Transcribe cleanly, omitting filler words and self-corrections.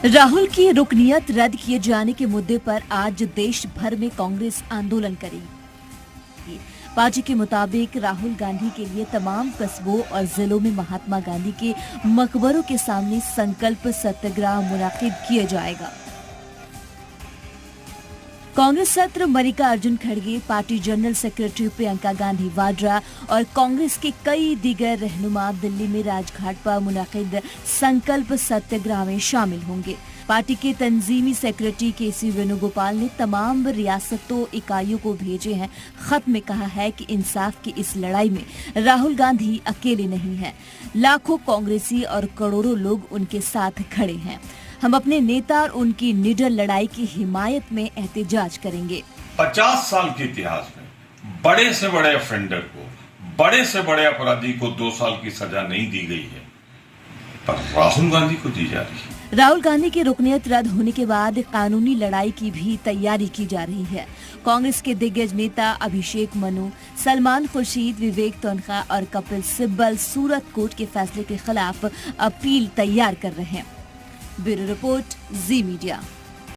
राहुल की रुकनियत रद्द किए जाने के मुद्दे पर आज देश भर में कांग्रेस आंदोलन करेगी। पार्टी के मुताबिक राहुल गांधी के लिए तमाम कस्बों और जिलों में महात्मा गांधी के मकबरों के सामने संकल्प सत्याग्रह मुनाकिद किया जाएगा। कांग्रेस सत्र मल्लिकार्जुन खड़गे, party general secretary Priyanka Gandhi Vadra और कांग्रेस के कई दीगर रहनुमा दिल्ली में राजघाट पर मुनाकिद संकल्प सत्याग्रह में शामिल होंगे। पार्टी के तंजीमी सेक्रेटरी केसी वेणुगोपाल ने तमाम रियासतों इकाइयों को भेजे हैं खत में कहा है कि इंसाफ की इस लड़ाई में राहुल गांधी अकेले नहीं हैं। लाखों कांग्रेसी और करोड़ों लोग उनके साथ खड़े हैं। हम अपने नेता और उनकी निडर लड़ाई की हिमायत में एहतजाज करेंगे। 50 साल के इतिहास में बड़े से बड़े ऑफेंडर को, बड़े से बड़े अपराधी को 2 साल की सजा नहीं दी गई है, पर राहुल गांधी को दी जा रही है। राहुल गांधी की रुकनियत रद्द होने के बाद कानूनी लड़ाई की भी तैयारी की जा रही है। कांग्रेस के दिग्गज नेता अभिषेक मनु, सलमान खुर्शीद, विवेक तन्खा और कपिल सिब्बल सूरत कोर्ट के फैसले के खिलाफ अपील तैयार कर रहे हैं। ब्यूरो रिपोर्ट, जी मीडिया।